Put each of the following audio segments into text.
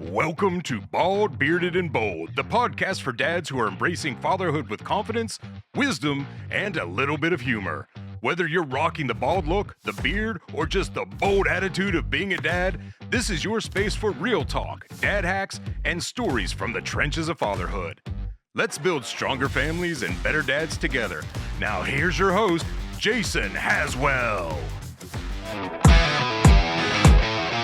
Welcome to Bald, Bearded, and Bold, the podcast for dads who are embracing fatherhood with confidence, wisdom, and a little bit of humor. Whether you're rocking the bald look, the beard, or just the bold attitude of being a dad, this is your space for real talk, dad hacks, and stories from the trenches of fatherhood. Let's build stronger families and better dads together. Now here's your host, Jason Haswell.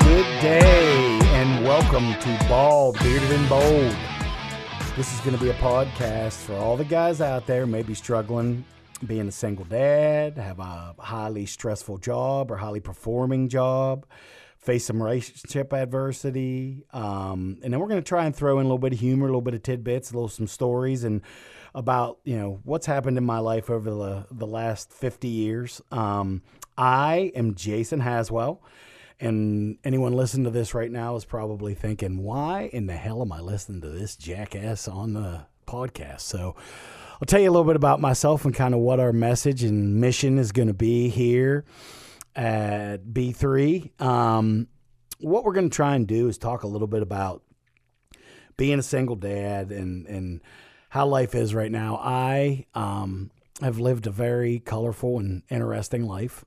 Good day and welcome to Bald, Bearded, and Bold. This is going to be a podcast for all the guys out there maybe struggling being a single dad, have a highly stressful job or highly performing job, face some relationship adversity, and then we're going to try and throw in a little bit of humor, a little bit of tidbits, some stories, and about what's happened in my life over the last 50 years. I am Jason Haswell. And anyone listening to this right now is probably thinking, why in the hell am I listening to this jackass on the podcast? So I'll tell you a little bit about myself and kind of what our message and mission is going to be here at B3. What we're going to try and do is talk a little bit about being a single dad and how life is right now. I have lived a very colorful and interesting life.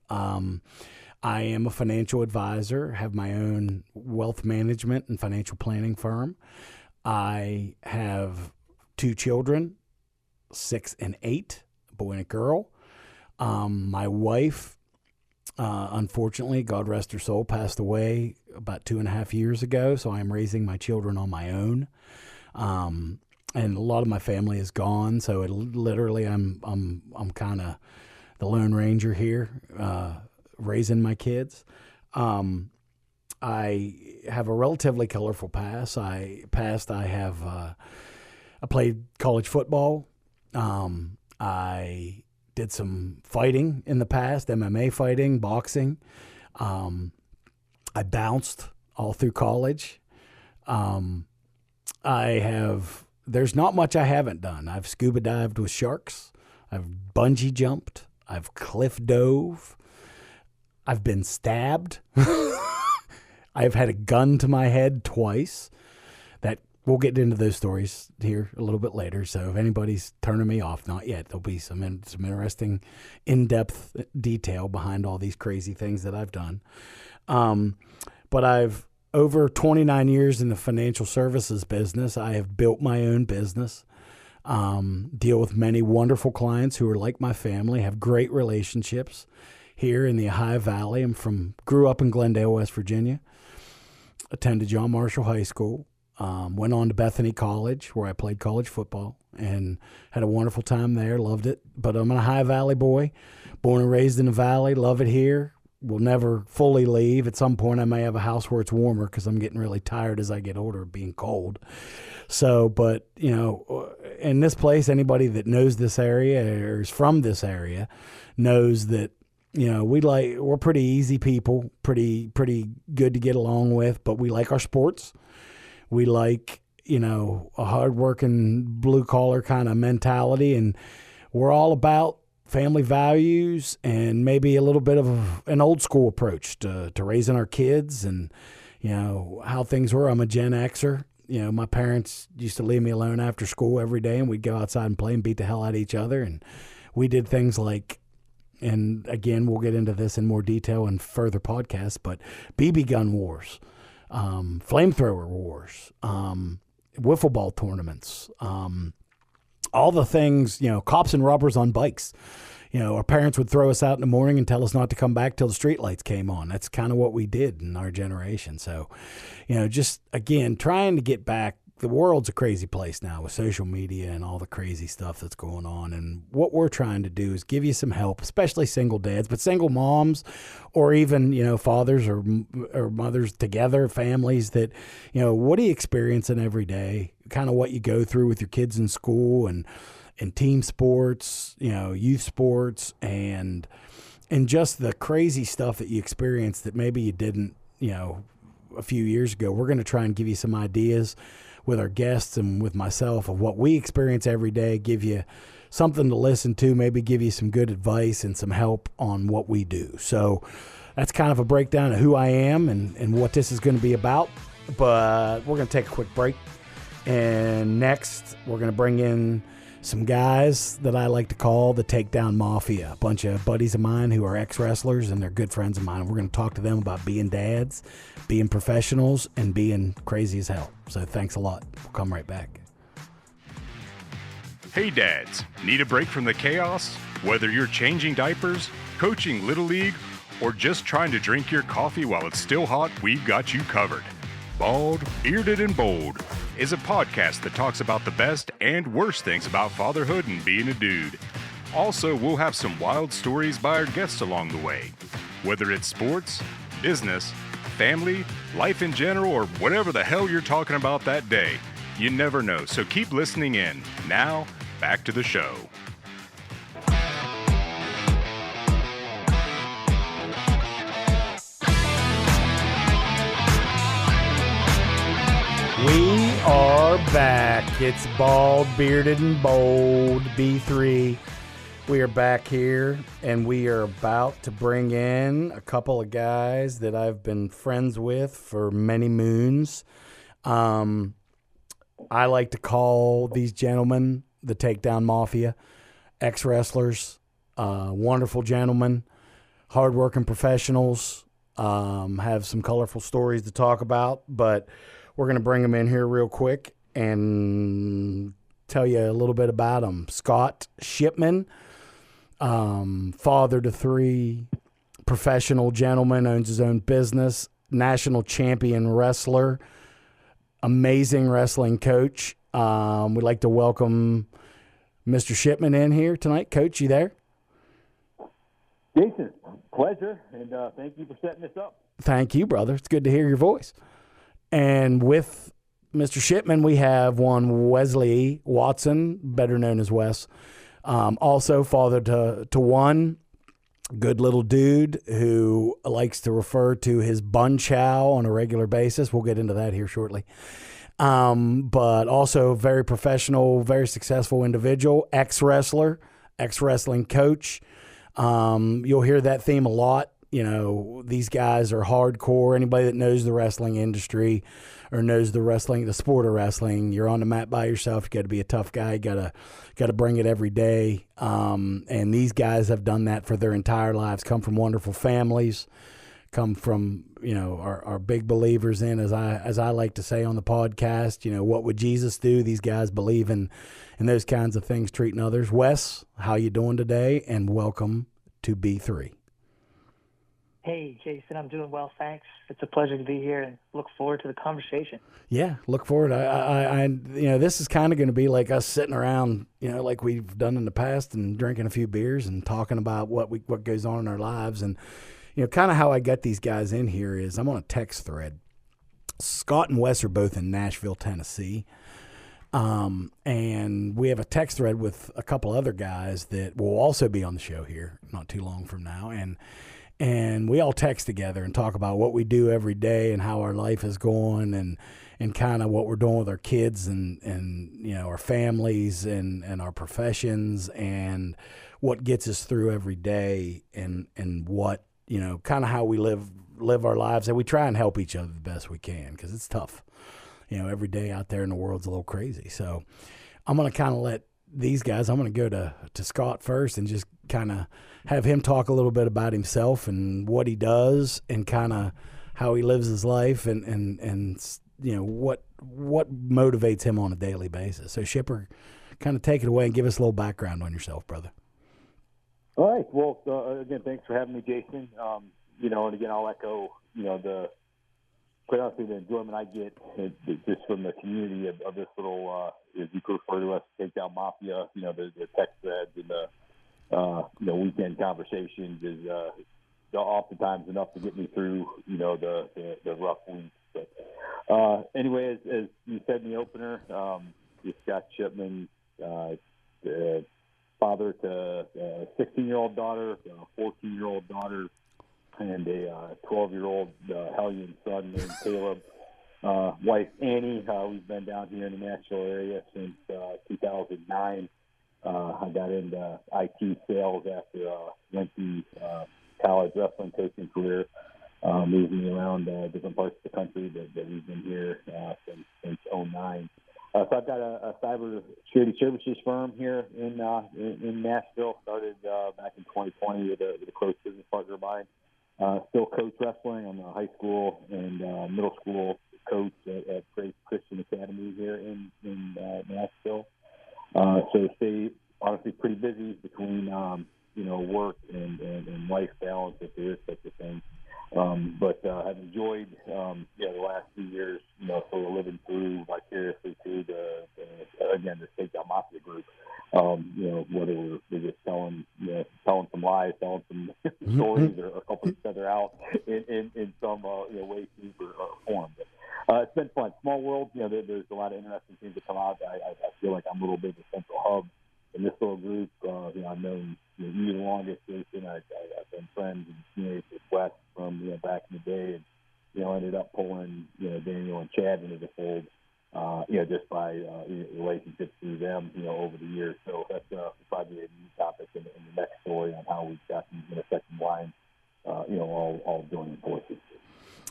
I am a financial advisor, have my own wealth management and financial planning firm. I have 2 children, 6 and 8, a boy and a girl. My wife, unfortunately, God rest her soul, passed away about 2.5 years ago, so I'm raising my children on my own. And a lot of my family is gone, so literally I'm kind of the Lone Ranger here, raising my kids. I have a relatively colorful past. I played college football. I did some fighting in the past, MMA fighting, boxing. I bounced all through college. There's not much I haven't done. I've scuba dived with sharks. I've bungee jumped. I've cliff dove. I've been stabbed. I've had a gun to my head twice. We'll get into those stories here a little bit later. So if anybody's turning me off, not yet. There'll be some interesting, in-depth detail behind all these crazy things that I've done. But I've over 29 years in the financial services business. I have built my own business. Deal with many wonderful clients who are like my family. Have great relationships here in the Ohio Valley. Grew up in Glendale, West Virginia. Attended John Marshall High School. Went on to Bethany College, where I played college football, and had a wonderful time there. Loved it. But I'm a Ohio Valley boy, born and raised in the Valley. Love it here. Will never fully leave. At some point, I may have a house where it's warmer because I'm getting really tired as I get older of being cold. So, but, in this place, anybody that knows this area or is from this area knows that, we're pretty easy people, pretty good to get along with, but we like our sports. We like, a hardworking blue collar kind of mentality, and we're all about family values and maybe a little bit of an old school approach to raising our kids and, how things were. I'm a Gen Xer. My parents used to leave me alone after school every day, and we'd go outside and play and beat the hell out of each other. And we did things like, and again, we'll get into this in more detail in further podcasts, but BB gun wars, flamethrower wars, wiffle ball tournaments, all the things, cops and robbers on bikes. Our parents would throw us out in the morning and tell us not to come back till the streetlights came on. That's kind of what we did in our generation. So, just, again, trying to get back. The world's a crazy place now with social media and all the crazy stuff that's going on. And what we're trying to do is give you some help, especially single dads, but single moms or even, fathers or mothers together, families that, what are you experiencing every day? Kind of what you go through with your kids in school and team sports, youth sports, and just the crazy stuff that you experience that maybe you didn't, a few years ago. We're going to try and give you some ideas with our guests and with myself of what we experience every day, give you something to listen to, maybe give you some good advice and some help on what we do. So that's kind of a breakdown of who I am and what this is going to be about. but we're going to take a quick break. And next, we're going to bring in some guys that I like to call the Takedown Mafia, a bunch of buddies of mine who are ex-wrestlers, and they're good friends of mine. We're going to talk to them about being dads, being professionals, and being crazy as hell. So thanks a lot. We'll come right back. Hey dads, need a break from the chaos? Whether you're changing diapers, coaching Little League, or just trying to drink your coffee while it's still hot, we've got you covered. Bald, Bearded, and Bold is a podcast that talks about the best and worst things about fatherhood and being a dude. Also, we'll have some wild stories by our guests along the way. Whether it's sports, business, family, life in general, or whatever the hell you're talking about that day, you never know, so keep listening in. Now, back to the show. We are back. It's Bald, Bearded, and Bold, B3. We are back here, and we are about to bring in a couple of guys that I've been friends with for many moons. I like to call these gentlemen the Takedown Mafia, ex-wrestlers, wonderful gentlemen, hardworking professionals, have some colorful stories to talk about, but we're going to bring them in here real quick and tell you a little bit about them. Scott Shipman, father to three, professional gentleman, owns his own business, national champion wrestler, amazing wrestling coach. We'd like to welcome Mr. Shipman in here tonight. Coach, you there? Jason, pleasure, and thank you for setting this up. Thank you, brother. It's good to hear your voice. And with Mr. Shipman, we have one Wesley Watson, better known as Wes. Also father to one good little dude who likes to refer to his bun chow on a regular basis. We'll get into that here shortly. But also very professional, very successful individual, ex-wrestler, ex-wrestling coach. You'll hear that theme a lot. You know, these guys are hardcore. Anybody that knows the wrestling industry or knows the sport of wrestling, you're on the mat by yourself. You got to be a tough guy. You got to bring it every day. And these guys have done that for their entire lives. Come from wonderful families. Come from, you know, are big believers in, as I like to say on the podcast, you know, what would Jesus do? These guys believe in those kinds of things, treating others. Wes, how you doing today? And welcome to B3. Hey, Jason, I'm doing well, thanks. It's a pleasure to be here and look forward to the conversation. Yeah, look forward. I you know, this is kind of going to be like us sitting around, you know, like we've done in the past and drinking a few beers and talking about what goes on in our lives. And, you know, kind of how I got these guys in here is I'm on a text thread. Scott and Wes are both in Nashville, Tennessee. And we have a text thread with a couple other guys that will also be on the show here not too long from now. And we all text together and talk about what we do every day and how our life is going and kind of what we're doing with our kids and you know, our families and our professions and what gets us through every day and what, you know, kind of how we live our lives. And we try and help each other the best we can because it's tough. You know, every day out there in the world's a little crazy. So I'm going to kind of let these guys, I'm going to go to Scott first and just kind of have him talk a little bit about himself and what he does and kind of how he lives his life and you know, what motivates him on a daily basis. So Shipper, kind of take it away and give us a little background on yourself, brother. All right. Well, again, thanks for having me, Jason. You know, and again, I'll echo, you know, quite honestly, the enjoyment I get just from the community of this little, as you could refer to us, Takedown Mafia, you know, the text threads and the, you know, weekend conversations is oftentimes enough to get me through, you know, the rough weeks. But anyway, as you said in the opener, Scott Shipman, father to a 16-year-old daughter, a 14-year-old daughter, and a 12-year-old hellion son named Caleb. Wife Annie, we've been down here in the Nashville area since 2009. I got into IT sales after a lengthy college wrestling coaching career. moved me around different parts of the country that we've been here since '09. So I've got a cyber security services firm here in Nashville. Started back in 2020 with a close business partner of mine. Still coach wrestling. I'm a high school and middle school coach at Grace Christian Academy here in Nashville. So stay honestly pretty busy between work and life balance, if there is such a thing. But I've enjoyed the last few years, sort of living through vicariously through the Takedown Mafia group. Whether we're just telling some lies, telling some stories, or helping each other out in some way, shape, or form. But it's been fun. Small world. There's a lot of interesting things that come out. I feel like I'm a little bit of a central hub in this little group. I've known you the longest, Jason. I've been friends and teammates with Wes from back in the day, and ended up pulling Daniel and Chad into the fold. Just by relationships through them, over the years. So that's probably a new topic in the next story on how we've got these intersecting lines, all joining forces.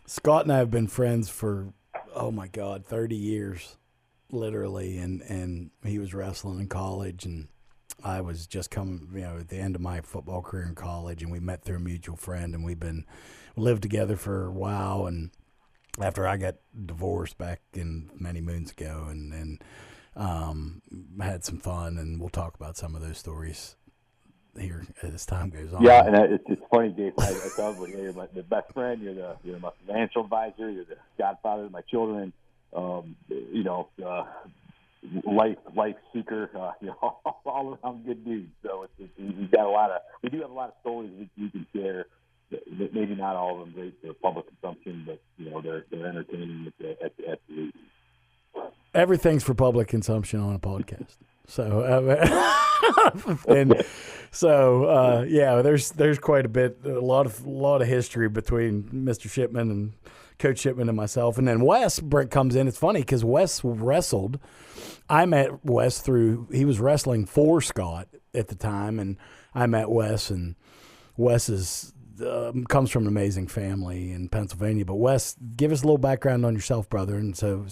Scott and I have been friends for, 30 years, literally. And he was wrestling in college, and I was just coming, at the end of my football career in college, and we met through a mutual friend, and lived together for a while. And after I got divorced back in many moons ago, and had some fun, and we'll talk about some of those stories here as time goes on. Yeah, and it's funny, Jason. I tell everybody, you're my best friend. You're my financial advisor. You're the godfather of my children. Life seeker. All around good dude. So we do have a lot of stories we can share. Maybe not all of them great for public consumption, but they're entertaining at the Everything's for public consumption on a podcast. So there's quite a bit, a lot of history between Mr. Shipman and Coach Shipman and myself, and then Wes comes in. It's funny because Wes wrestled. I met Wes he was wrestling for Scott at the time, and I met Wes, and Wes comes from an amazing family in Pennsylvania. But Wes, give us a little background on yourself, brother, and so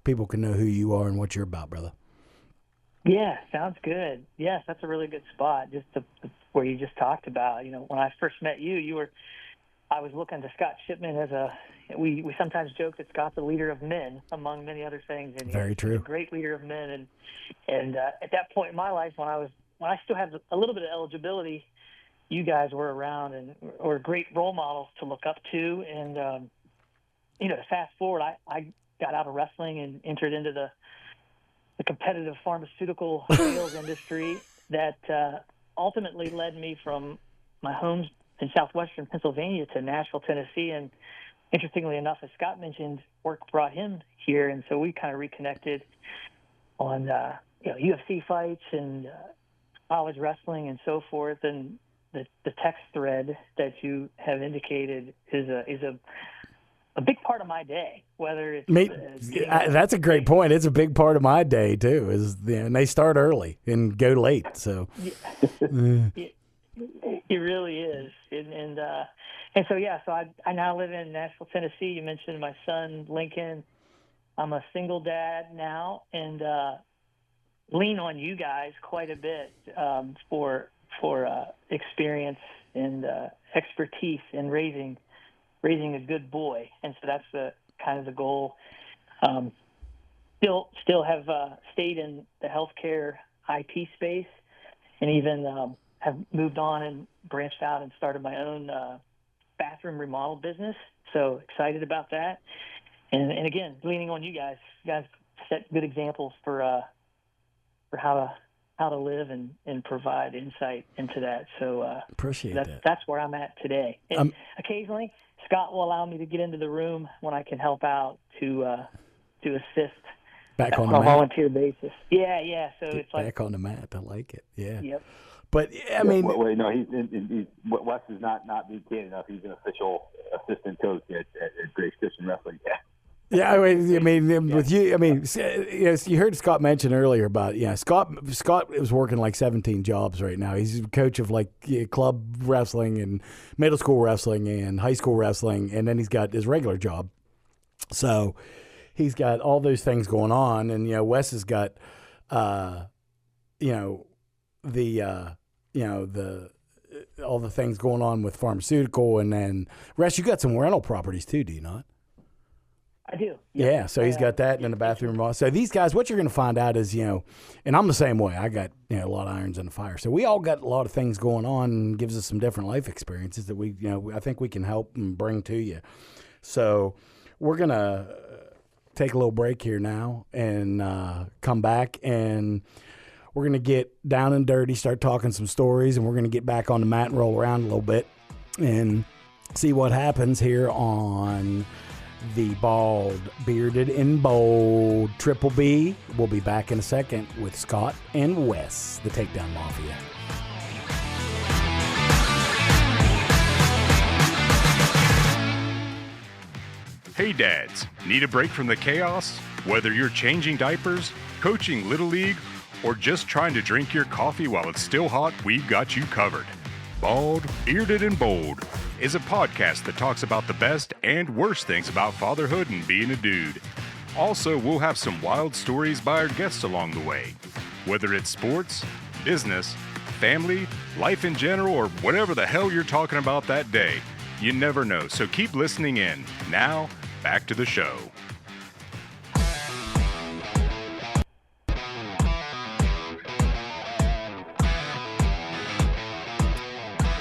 people can know who you are and what you're about, brother. Yeah, sounds good. Yes, that's a really good spot. Just where you just talked about. When I first met you, I was looking to Scott Shipman as we sometimes joke that Scott's a leader of men, among many other things. And very true. He's a great leader of men. And at that point in my life, when I still had a little bit of eligibility, you guys were around and were great role models to look up to. And, to fast forward, I got out of wrestling and entered into the competitive pharmaceutical sales industry that ultimately led me from my home in southwestern Pennsylvania to Nashville, Tennessee. And interestingly enough, as Scott mentioned, work brought him here. And so we kind of reconnected on, UFC fights and college wrestling and so forth. And the text thread that you have indicated is a big part of my day, whether it's that's a great point. It's a big part of my day too. And they start early and go late. So it really is. So I now live in Nashville, Tennessee. You mentioned my son Lincoln. I'm a single dad now, and lean on you guys quite a bit for experience and expertise in raising a good boy. And so that's the kind of the goal. Still have stayed in the healthcare IT space, and even have moved on and branched out and started my own bathroom remodel business. So excited about that. And again, leaning on you guys. You guys set good examples for how to live and provide insight into that. So appreciate that. That's where I'm at today. And occasionally, Scott will allow me to get into the room when I can help out to assist back on a the volunteer basis. Yeah. So it's like back on the mat. I like it. Yeah. Yep. But I mean, Wes is not being kid enough. He's an official assistant coach at Grace Christian Wrestling. Yeah, I mean, with you, I mean, you heard Scott mention earlier about, Scott is working like 17 jobs right now. He's a coach of like club wrestling and middle school wrestling and high school wrestling, and then he's got his regular job. So he's got all those things going on, and Wes has got, all the things going on with pharmaceutical, and then Russ, you got some rental properties too, do you not? I do. Yeah, so he's got that in the bathroom. So these guys, what you're going to find out is, and I'm the same way. I got a lot of irons in the fire. So we all got a lot of things going on, and gives us some different life experiences that we, I think we can help and bring to you. So we're going to take a little break here now and come back, and we're going to get down and dirty, start talking some stories, and we're going to get back on the mat and roll around a little bit and see what happens here on the Bald, Bearded, and Bold Triple B. We'll be back in a second with Scott and Wes, the Takedown Mafia. Hey dads, need a break from the chaos? Whether you're changing diapers, coaching Little League, or just trying to drink your coffee while it's still hot, we've got you covered. Bald, Bearded, and Bold is a podcast that talks about the best and worst things about fatherhood and being a dude. Also, we'll have some wild stories by our guests along the way. Whether it's sports, business, family, life in general, or whatever the hell you're talking about that day, you never know, so keep listening in. Now, back to the show.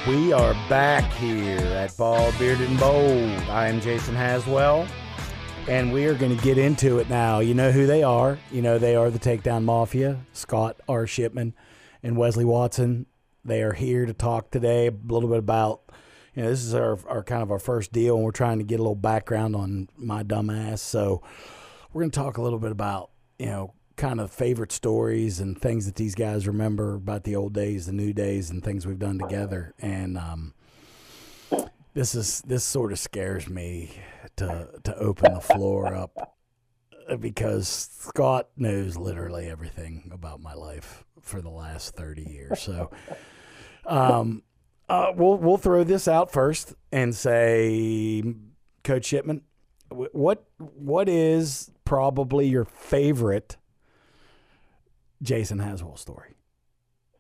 We are back here at Bald, Bearded, and Bold. I am Jason Haswell, and we are going to get into it now. You know who they are. They are the Takedown Mafia, Scott R. Shipman and Wesley Watson. They are here to talk today a little bit about, this is our kind of our first deal, and we're trying to get a little background on my dumb ass. So we're going to talk a little bit about, kind of favorite stories and things that these guys remember about the old days, the new days, and things we've done together. And this sort of scares me to open the floor up, because Scott knows literally everything about my life for the last 30 years. So we'll throw this out first and say, Coach Shipman, what is probably your favorite Jason Haswell story?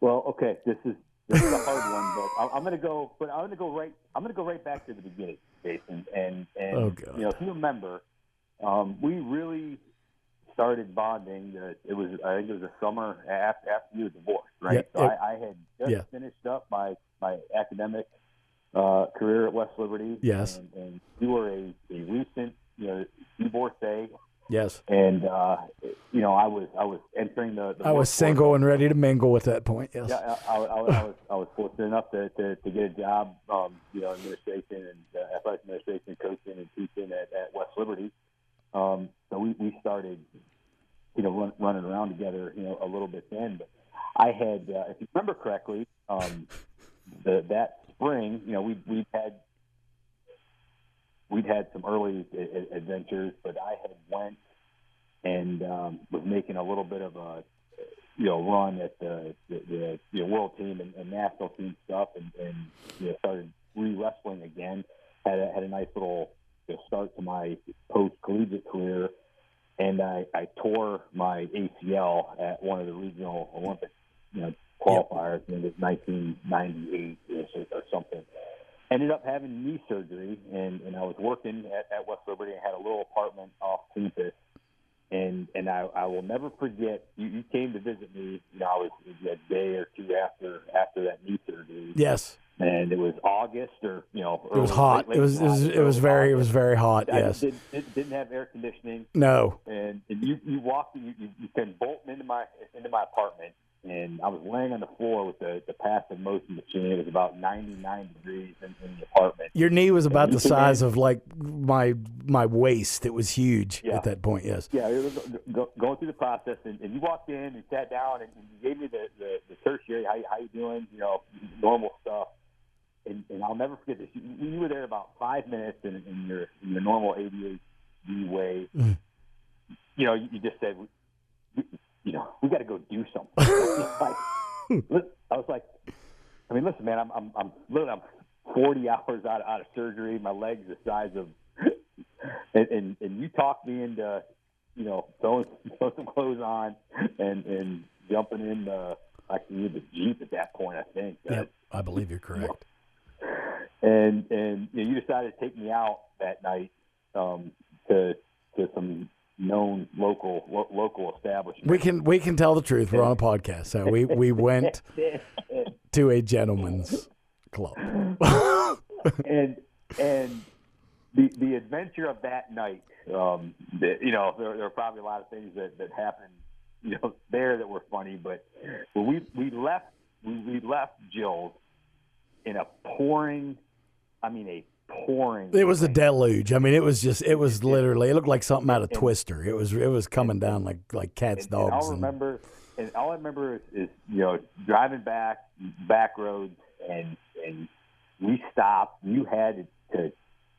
Well, okay, this is a hard one, but I'm going to go. But I'm going to go right back to the beginning, Jason. And oh, God. If you remember, we really started bonding. I think it was the summer after you were divorced, right? Yeah, so I had just finished up my academic career at West Liberty. Yes. And you were a recent divorcee. Yes. And I was entering the I was single and ready to mingle at that point. Yes. Yeah, I was fortunate enough to get a job, administration and athletic administration, coaching and teaching at West Liberty. So we started, running around together, a little bit then. But I had, if you remember correctly, that spring, we'd had some early adventures, but I had went and was making a little bit of a run at the world team and national team stuff, and started re-wrestling again. Had a nice little start to my post-collegiate career, and I tore my ACL at one of the regional Olympic qualifiers. I think it was 1998 or something. Ended up having knee surgery, and I was working at West Liberty. I had a little apartment off campus, and I will never forget. You came to visit me. I was a day or two after that knee surgery. Yes. And it was August, or it was hot. It was very hot. Yes. Didn't have air conditioning. No. And you walked. You came bolting into my apartment. And I was laying on the floor with the passive motion machine. It was about 99 degrees in the apartment. Your knee was about the size of like my waist. It was huge at that point. Yes. Yeah, it was going through the process, and you walked in and sat down, and you gave me the tertiary. How you doing? Normal stuff. And I'll never forget this. You were there about 5 minutes in your normal 88 the way. You know, you just said, we got to go do something. I was like, I mean, listen, man, I'm 40 hours out of surgery. My legs the size of, and you talked me into, throwing some clothes on and jumping in the Jeep at that point, I think. Yeah, I believe you're correct. And you decided to take me out that night to some known local establishment. We can tell the truth. We're on a podcast, so we went to a gentleman's club. and the adventure of that night, there are probably a lot of things that happened, there that were funny. But when we left Jill's in a pouring. It was a deluge. I mean, it was literally. It looked like something out of Twister. It was coming down like cats, dogs. And all I remember is driving back roads, and we stopped. You had to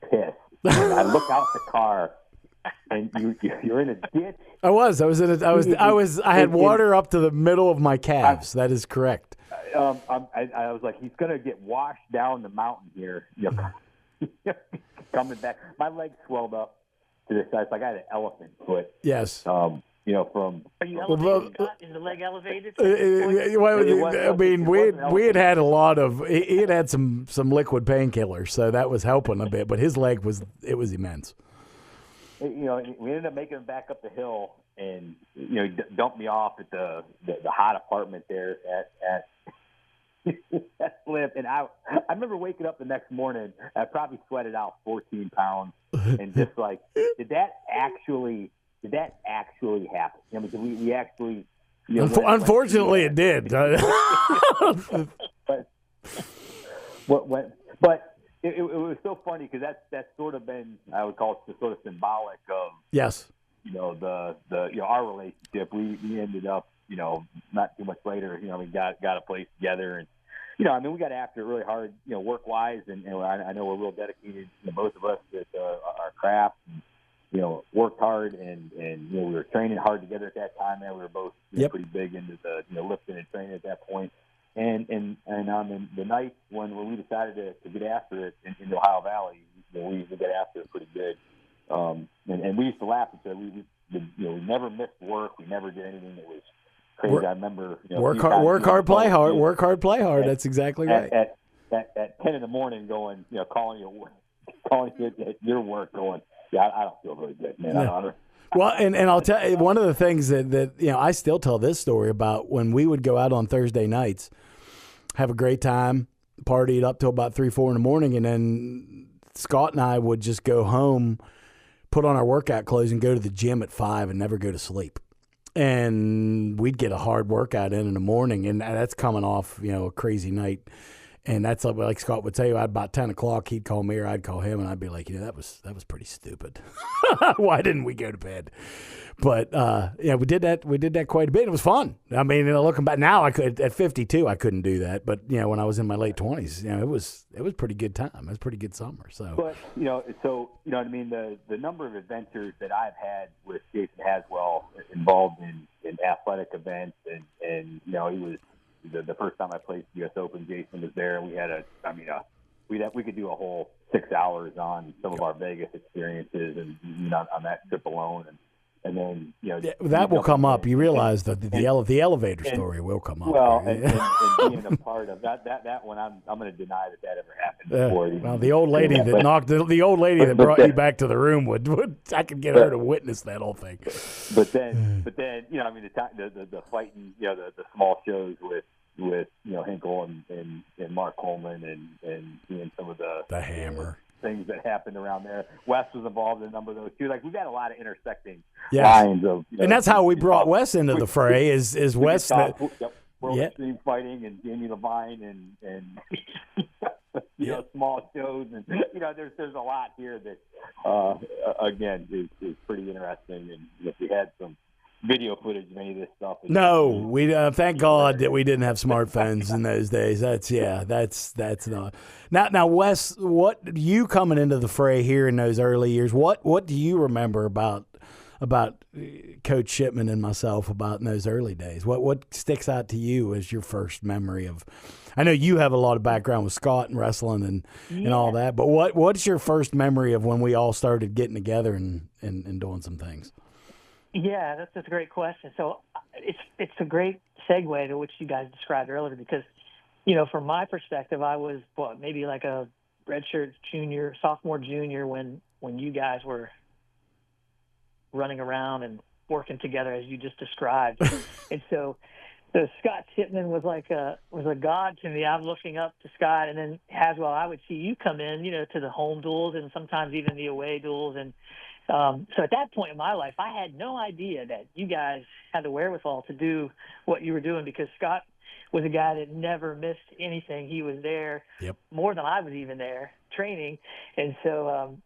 piss. And I look out the car, and you're in a ditch. I had water up to the middle of my calves. That is correct. I was like, he's gonna get washed down the mountain here. Coming back, my legs swelled up to the size like I had an elephant foot. Yes. From. Are you elevated? Is the leg elevated? I mean, we had a lot of. He had some liquid painkillers, so that was helping a bit. But his leg was immense. We ended up making it back up the hill, and he dumped me off at the hot apartment there at that slip. And I remember waking up the next morning. I probably sweated out 14 pounds, and just like, did that actually happen? We actually. Unfortunately, it did. But it was so funny because that's sort of been, I would call it sort of symbolic of yes. Our relationship. We ended up not too much later. We got a place together, and we got after it really hard, work wise, and I know we're real dedicated, both of us, at our craft. And, worked hard, and we were training hard together at that time. And we were both pretty big into the lifting and training at that point. And on the night when we decided to get after it in the Ohio Valley, we got after it pretty good. And we used to laugh and say we never missed work. We never did anything that was crazy. I remember work hard, play hard. Work hard, play hard. That's exactly right. At 10 in the morning, going calling you at your work, going, yeah, I don't feel very good, man. No. Well, and I'll tell you, one of the things that I still tell this story about when we would go out on Thursday nights, have a great time, partied up till about 3-4 in the morning, and then Scott and I would just go home, put on our workout clothes, and go to the gym at 5 and never go to sleep. And we'd get a hard workout in the morning, and that's coming off a crazy night. And that's like Scott would tell you, at about 10 o'clock, he'd call me or I'd call him, and I'd be like, that was pretty stupid. Why didn't we go to bed? But we did that. We did that quite a bit. It was fun. I mean, looking back now, I could at 52, I couldn't do that. But when I was in my late 20s, it was pretty good time. It was a pretty good summer. So, but what I mean, the number of adventures that I've had with Jason Haswell involved in athletic events, and he was. The first time I played the U.S. Open, Jason was there, and we had we could do a whole 6 hours on some of our Vegas experiences and on that trip alone, and then that will come up. You realize that the elevator story will come up. Well, and being a part of that one, I'm going to deny that ever happened before. Well, the old lady that brought you back to the room would I could get her to witness that whole thing. But then the fighting, the small shows with Hinkle and Mark Coleman and seeing some of the Hammer things that happened around there. Wes was involved in a number of those too. Like, we've had a lot of intersecting lines of, and that's how we brought Wes into the fray. Is Wes World Extreme Fighting and Jamie Levine and small shows, and there's a lot here that again is pretty interesting, and we had some video footage of any of this stuff. No, we thank God that we didn't have smartphones in those days. That's not. Now, Wes, what you coming into the fray here in those early years? What do you remember about Coach Shipman and myself about in those early days? What sticks out to you as your first memory of? I know you have a lot of background with Scott and wrestling and all that, but what's your first memory of when we all started getting together and doing some things? Yeah, that's a great question. So it's a great segue to what you guys described earlier because, from my perspective, I was maybe like a redshirt sophomore, junior when you guys were running around and working together as you just described. And so Scott Shipman was a god to me. I'm looking up to Scott, and then Haswell, I would see you come in, to the home duels and sometimes even the away duels. And so at that point in my life, I had no idea that you guys had the wherewithal to do what you were doing because Scott was a guy that never missed anything. He was there more than I was even there training. And so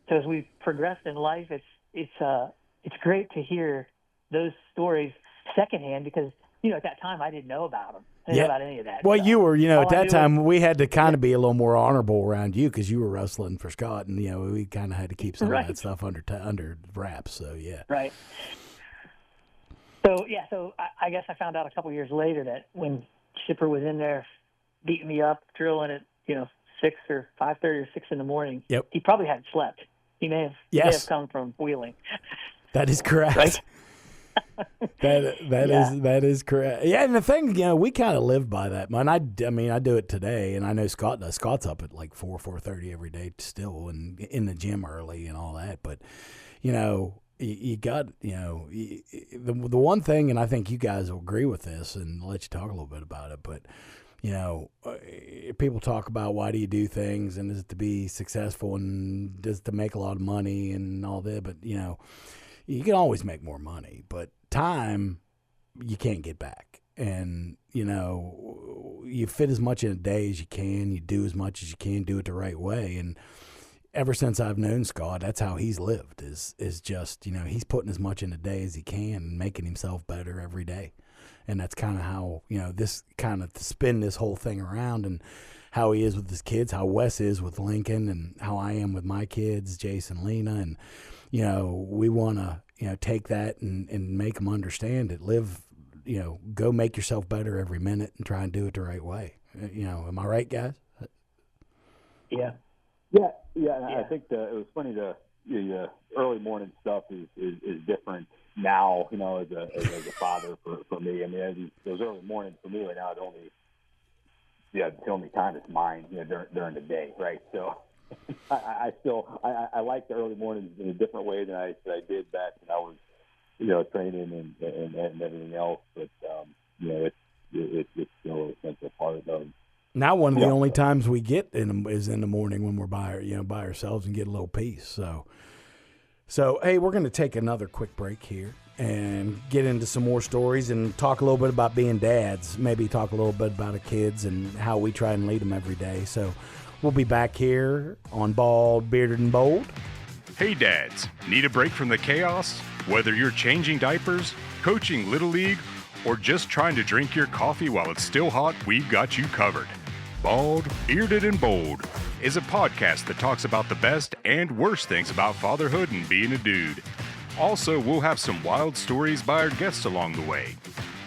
as we progressed in life, it's great to hear those stories secondhand because, at that time I didn't know about them. I didn't know about any of that. Well, you were, at that time, was, we had to kind of be a little more honorable around you because you were wrestling for Scott, and we kind of had to keep some of that stuff under wraps. So yeah, right. So I guess I found out a couple years later that when Shipper was in there beating me up, drilling at 6 or 5:30 or 6 in the morning, he probably hadn't slept. He may have come from Wheeling. That is correct. Right? That is correct. Yeah, and the thing, we kind of live by that, man. I do it today, and I know Scott does. Scott's up at like 4:30 every day still, and in the gym early and all that. But you got the one thing, and I think you guys will agree with this, and I'll let you talk a little bit about it. But people talk about why do you do things, and is it to be successful, and does it to make a lot of money, and all that. But you can always make more money, but time you can't get back. And, you fit as much in a day as you can. You do as much as you can, do it the right way. And ever since I've known Scott, that's how he's lived is just, he's putting as much in a day as he can and making himself better every day. And that's kind of how, this kind of to spin this whole thing around and how he is with his kids, how Wes is with Lincoln, and how I am with my kids, Jason, Lena. And, we want to, take that and make them understand it. Live, go make yourself better every minute and try and do it the right way. Am I right, guys? Yeah. I think it was funny. The early morning stuff is different now. As a father for me. I mean, those early mornings for me right now, the only time is mine. During the day, right? So. I like the early mornings in a different way than I did back when I was, training and everything else. But it's still an essential part of. Now one of the only times we get is in the morning when we're by ourselves and get a little peace. So hey, we're going to take another quick break here and get into some more stories and talk a little bit about being dads. Maybe talk a little bit about our kids and how we try and lead them every day. So. We'll be back here on Bald, Bearded, and Bold. Hey dads, need a break from the chaos? Whether you're changing diapers, coaching Little League, or just trying to drink your coffee while it's still hot, we've got you covered. Bald, Bearded, and Bold is a podcast that talks about the best and worst things about fatherhood and being a dude. Also, we'll have some wild stories by our guests along the way.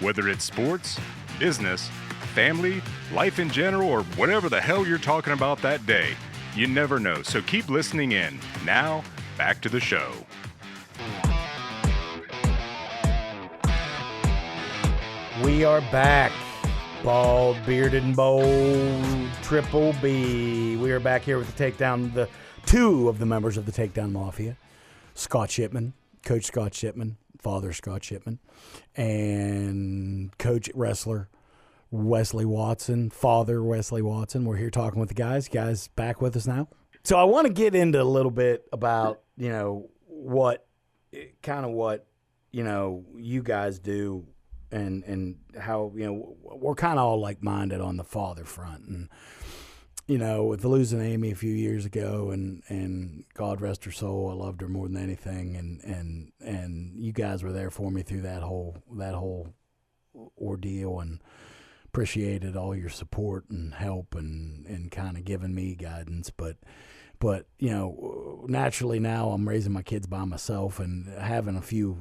Whether it's sports, business, family, life in general, or whatever the hell you're talking about that day. You never know, so keep listening in. Now, back to the show. We are back. Bald, Bearded, and Bold, Triple B. We are back here with the two of the members of the Takedown Mafia, Scott Shipman, Coach Scott Shipman, Father Scott Shipman, and Coach Wrestler Wesley Watson, Father Wesley Watson. We're here talking with the guys. Guys, back with us now. So I want to get into a little bit about, what you guys do and how, we're kind of all like-minded on the father front. And, with losing Amy a few years ago and God rest her soul, I loved her more than anything. And you guys were there for me through that whole ordeal, and appreciated all your support and help and kind of giving me guidance. But naturally now I'm raising my kids by myself and having a few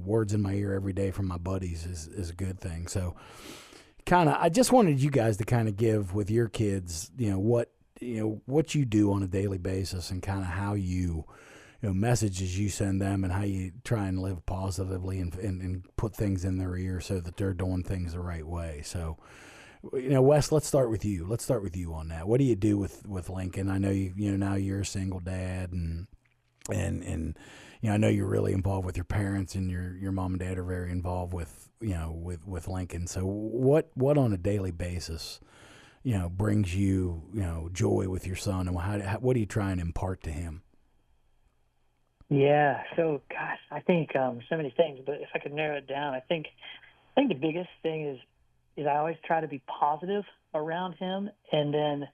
words in my ear every day from my buddies is a good thing. So I just wanted you guys to kind of give with your kids, what you do on a daily basis, and kind of how messages you send them, and how you try and live positively and put things in their ear so that they're doing things the right way. So, Wes, let's start with you. Let's start with you on that. What do you do with Lincoln? I know now you're a single dad, and I know you're really involved with your parents, and your mom and dad are very involved with Lincoln. So what on a daily basis, brings you, joy with your son, and what do you try and impart to him? Yeah. So, gosh, I think so many things, but if I could narrow it down, I think the biggest thing is I always try to be positive around him, and then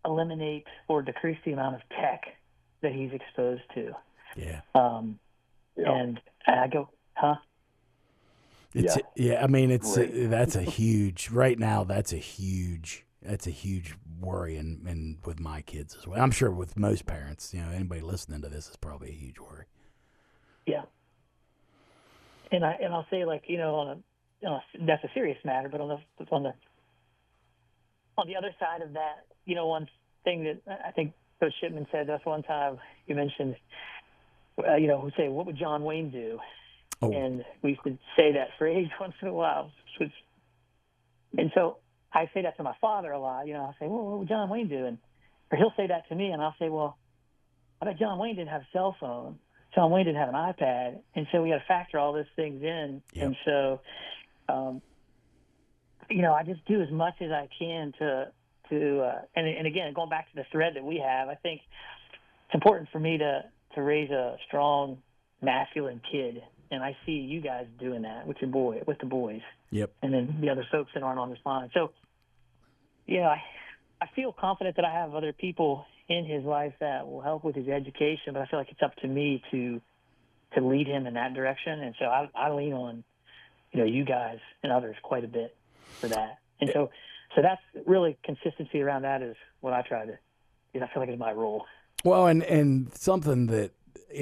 eliminate or decrease the amount of tech that he's exposed to. Yeah. And I go, huh? I mean, that's a huge worry, and with my kids as well. I'm sure with most parents, anybody listening to this is probably a huge worry. Yeah. And I'll say, like, that's a serious matter, but on the other side of that, one thing that I think Coach Shipman said us one time, you mentioned, who say, what would John Wayne do? Oh. And we used to say that phrase once in a while. And so I say that to my father a lot. I'll say, well, what would John Wayne do? Or he'll say that to me, and I'll say, well, I bet John Wayne didn't have a cell phone. John Wayne didn't have an iPad. And so we got to factor all those things in. Yep. And so, I just do as much as I can and again, going back to the thread that we have, I think it's important for me to raise a strong, masculine kid. And I see you guys doing that with the boys. Yep. And then the other folks that aren't on this line. So, I feel confident that I have other people in his life that will help with his education, but I feel like it's up to me to lead him in that direction. And so I lean on, you guys and others quite a bit for that. And so that's really consistency around that is what I try to, I feel like it's my role. Well, and something that,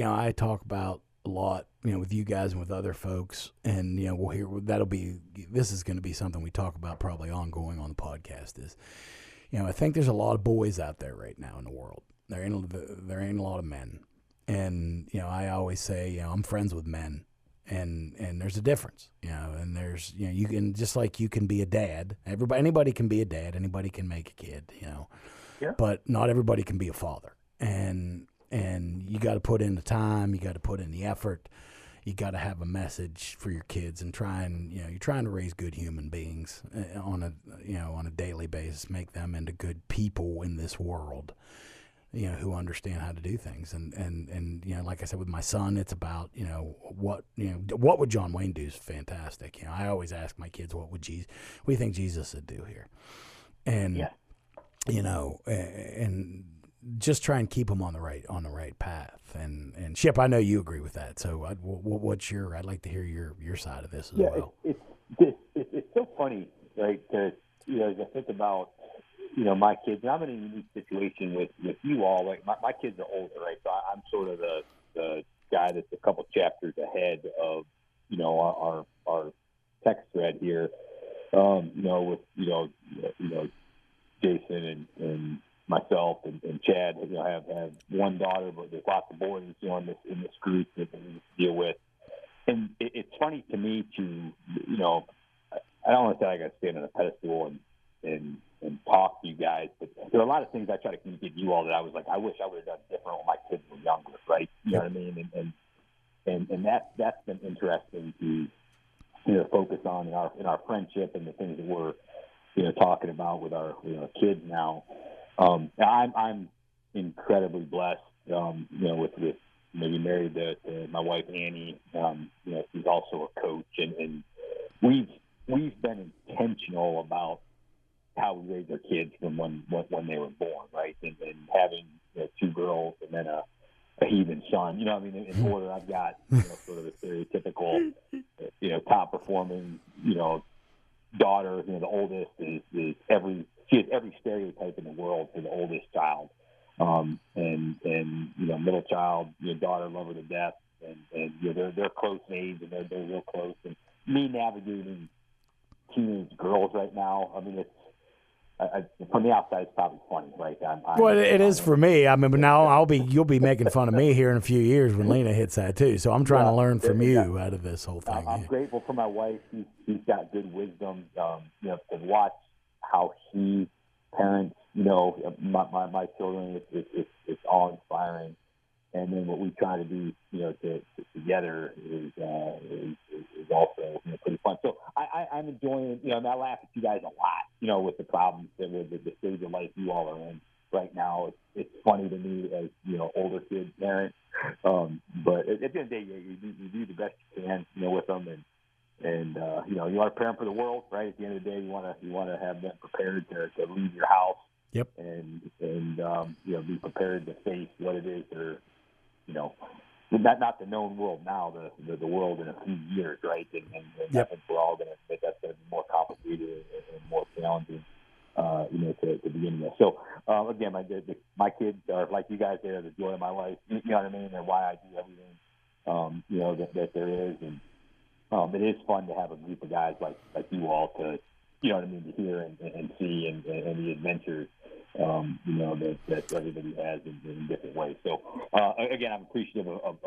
I talk about a lot, with you guys and with other folks, and, we'll hear, this is going to be something we talk about probably ongoing on the podcast is, I think there's a lot of boys out there right now in the world. There ain't a lot of men. And, I always say, I'm friends with men, and there's a difference, and there's, you can, just like you can be a dad, anybody can be a dad, anybody can make a kid, Yeah. But not everybody can be a father. And you got to put in the time, you got to put in the effort, you got to have a message for your kids, and you're trying to raise good human beings on a daily basis, make them into good people in this world, who understand how to do things. And like I said, with my son, it's about, what would John Wayne do is fantastic. I always ask my kids, what do you think Jesus would do here? And, yeah. And just try and keep them on the right path. And Ship, I know you agree with that. So I'd like to hear your side of this as well. It's so funny, right? As I think about, my kids, and I'm in a unique situation with you all. Like my kids are older, right? So I'm sort of the guy that's a couple chapters ahead of, our text thread here. With Jason and myself and Chad, have one daughter, but there's lots of boys, in this group that we deal with. And it's funny to me to, I don't want to say I got to stand on a pedestal and talk to you guys, but there are a lot of things I try to communicate to you all that I was like, I wish I would have done different when my kids were younger, right? You know what I mean? And that's been interesting to focus on in our friendship and the things that we're talking about with our kids now. I'm incredibly blessed, with maybe married to my wife Annie. She's also a coach, and we've been intentional about how we raise our kids from when they were born, right? And having two girls and then a even son. You know, I mean, in order, I've got sort of a stereotypical, top performing, daughter. The oldest is she has every stereotype in the world for the oldest child, and middle child, daughter, love her to death, and they're close age and they're real close. And me navigating teenage girls right now, I mean, it's. From the outside, it's probably funny, right? Well, it is for me. I mean, but now you'll be making fun of me here in a few years when Lena hits that too. So I'm trying to learn from you out of this whole thing. I'm grateful for my wife. She's got good wisdom. To watch how she parents, my children, it's all inspiring. And then what we try to do, together is also pretty fun. So I'm enjoying, and I laugh at you guys a lot, with the problems that with the stage of life you all are in right now. It's funny to me as older kid parent, but at the end of the day, you do the best you can, with them, and you want to prepare them for the world, right? At the end of the day, you want to have them prepared to leave your house. Yep. And be prepared to face what it is they're. Not the known world now, the world in a few years, right? And yep. I think we're all going to admit that's going to be more complicated and more challenging, to begin with. So, again, my kids are like you guys. They're the joy of my life. You know what I mean? And why I do everything, that there is. And it is fun to have a group of guys like you all to, to hear and see and the adventures. That everybody has in different ways. So, again, I'm appreciative of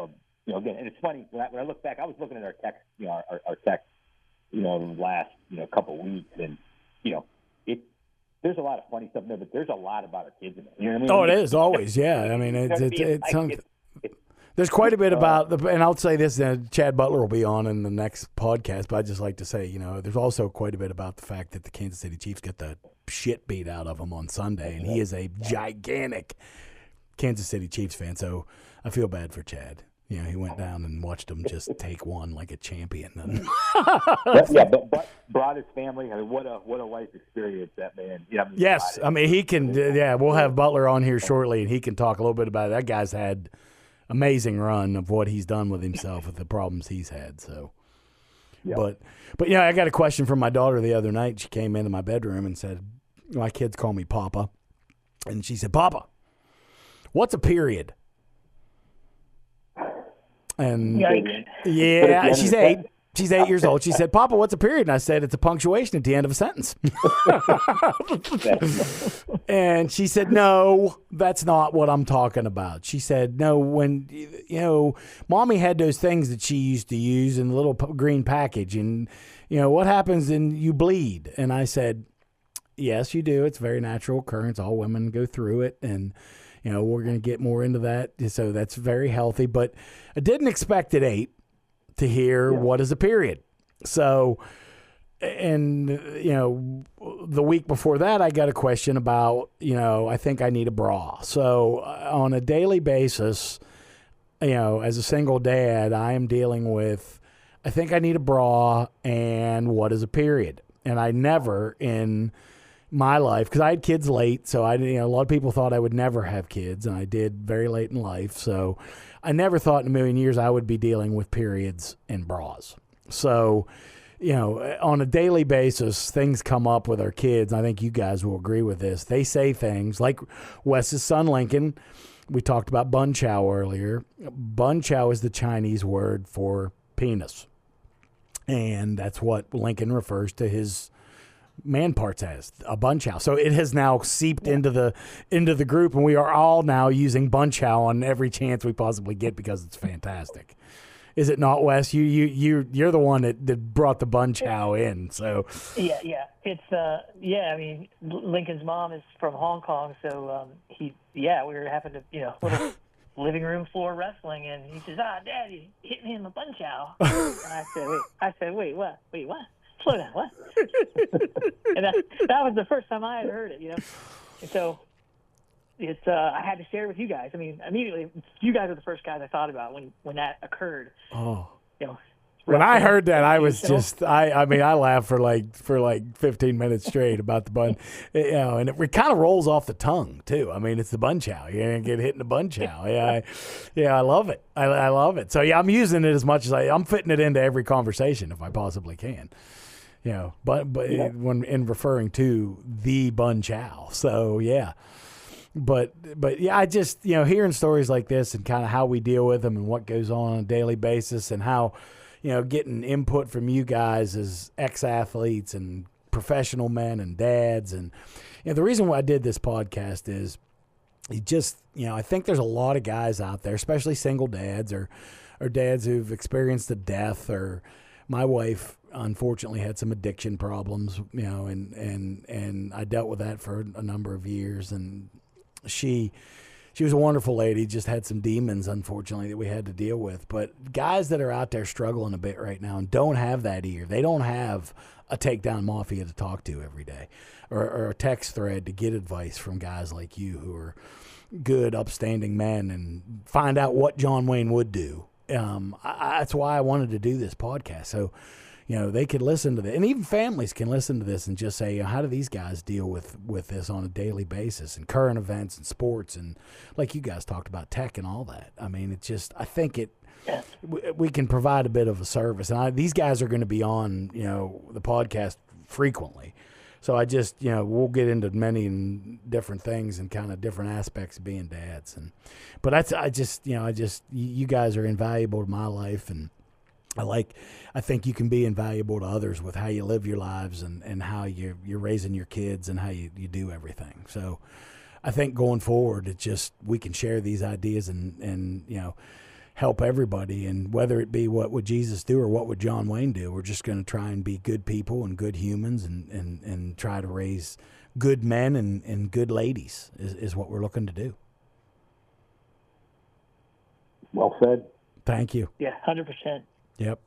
again, and it's funny, when I look back, I was looking at our text, our text, the last, couple of weeks, and, there's a lot of funny stuff in there, but there's a lot about our kids in there. You know what I mean? Oh, it is always, yeah. I mean, there's quite a bit about, and I'll say this, Chad Butler will be on in the next podcast, but I'd just like to say, there's also quite a bit about the fact that the Kansas City Chiefs got the shit beat out of him on Sunday, and he is a gigantic Kansas City Chiefs fan, so I feel bad for Chad. He went down and watched him just take one like a champion. but brought his family. I mean, what a life experience that man. Yes, I mean he can. We'll have Butler on here shortly, and he can talk a little bit about it. That guy's had amazing run of what he's done with himself with the problems he's had. So, but I got a question from my daughter the other night. She came into my bedroom and said, "My kids call me Papa," and she said, "Papa, what's a period?" And yeah, she's 8. She's 8 years old. She said, "Papa, what's a period?" And I said, "It's a punctuation at the end of a sentence." And she said, "No, that's not what I'm talking about." She said, "No, when, Mommy had those things that she used to use in the little green package. And, what happens and you bleed?" And I said, "Yes, you do. It's a very natural occurrence. All women go through it. And, we're going to get more into that. So that's very healthy." But I didn't expect at 8 to hear what is a period. So, and, the week before that, I got a question about, I think I need a bra. So on a daily basis, as a single dad, I am dealing with, I think I need a bra and what is a period. And I never in my life, because I had kids late, so a lot of people thought I would never have kids, and I did very late in life. So I never thought in a million years I would be dealing with periods and bras. So, on a daily basis, things come up with our kids. I think you guys will agree with this. They say things like Wes's son, Lincoln. We talked about bun chow earlier. Bun chow is the Chinese word for penis. And that's what Lincoln refers to his man parts as, a bun chow. So it has now seeped into the group, and we are all now using bun chow on every chance we possibly get because it's fantastic. Is it not, Wes? You're the one that brought the bun chow in. So yeah, it's I mean, Lincoln's mom is from Hong Kong, so we were having to little living room floor wrestling, and he says, "Dad, you hit me in the bun chow." And I said, wait, what? Slow down, what? And that was the first time I had heard it, And so it's I had to share it with you guys. I mean, immediately, you guys are the first guys I thought about when that occurred. Oh. When I heard that, I was just, I mean, I laughed for like 15 minutes straight about the bun, and it kind of rolls off the tongue too. I mean, it's the bun chow. You're going to get hit in the bun chow. I love it. I love it. So yeah, I'm using it as much as I'm fitting it into every conversation if I possibly can. But when in referring to the bun chow. So yeah. But yeah, I just, hearing stories like this and kind of how we deal with them and what goes on a daily basis and how, getting input from you guys as ex-athletes and professional men and dads. And the reason why I did this podcast is I think there's a lot of guys out there, especially single dads or dads who've experienced a death, or my wife unfortunately had some addiction problems, and I dealt with that for a number of years. And she was a wonderful lady, just had some demons, unfortunately, that we had to deal with. But guys that are out there struggling a bit right now and don't have that ear, they don't have a Takedown Mafia to talk to every day, or a text thread to get advice from guys like you who are good, upstanding men and find out what John Wayne would do. That's why I wanted to do this podcast. So, they could listen to this, and even families can listen to this and just say, how do these guys deal with this on a daily basis, and current events and sports, and like you guys talked about, tech and all that. I mean, I think we can provide a bit of a service, and these guys are going to be on, the podcast frequently. So I just, we'll get into many different things and kind of different aspects of being dads. But you guys are invaluable to my life, and I think you can be invaluable to others with how you live your lives and how you're raising your kids and how you do everything. So I think going forward, it's just we can share these ideas and help everybody. And whether it be what would Jesus do or what would John Wayne do, we're just going to try and be good people and good humans and try to raise good men and good ladies is what we're looking to do. Well said. Thank you. Yeah, 100%. Yep.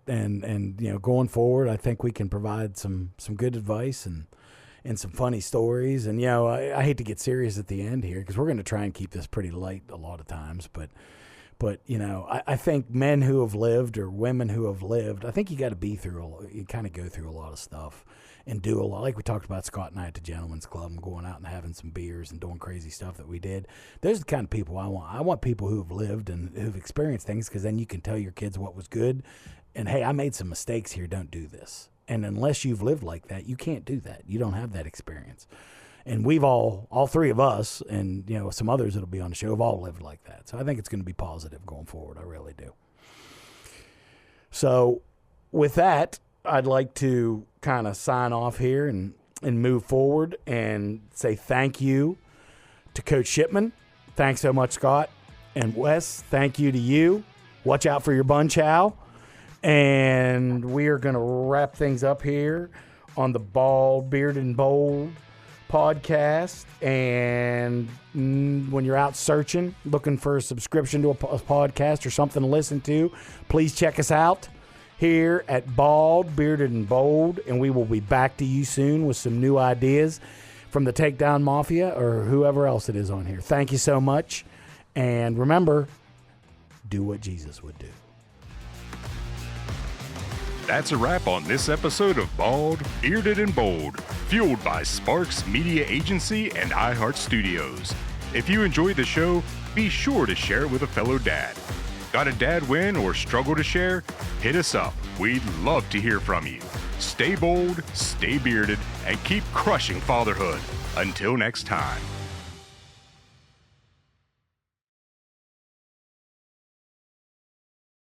And going forward, I think we can provide some good advice and some funny stories. And I hate to get serious at the end here because we're going to try and keep this pretty light a lot of times. But I think men who have lived or women who have lived, I think you got to you kind of go through a lot of stuff and do a lot. Like we talked about Scott and I at the Gentleman's Club and going out and having some beers and doing crazy stuff that we did. Those are the kind of people I want. I want people who have lived and who've experienced things, because then you can tell your kids what was good. And, hey, I made some mistakes here. Don't do this. And unless you've lived like that, you can't do that. You don't have that experience. And we've all three of us, and, some others that'll be on the show, have all lived like that. So I think it's going to be positive going forward. I really do. So with that, I'd like to kind of sign off here and move forward and say thank you to Coach Shipman. Thanks so much, Scott. And Wes, thank you to you. Watch out for your bun chow. And we are going to wrap things up here on the Bald, Bearded, and Bold podcast. And when you're out searching, looking for a subscription to a podcast or something to listen to, please check us out here at Bald, Bearded, and Bold. And we will be back to you soon with some new ideas from the Takedown Mafia or whoever else it is on here. Thank you so much. And remember, do what Jesus would do. That's a wrap on this episode of Bald, Bearded, and Bold, fueled by Sparks Media Agency and iHeart Studios. If you enjoyed the show, be sure to share it with a fellow dad. Got a dad win or struggle to share? Hit us up. We'd love to hear from you. Stay bold, stay bearded, and keep crushing fatherhood. Until next time.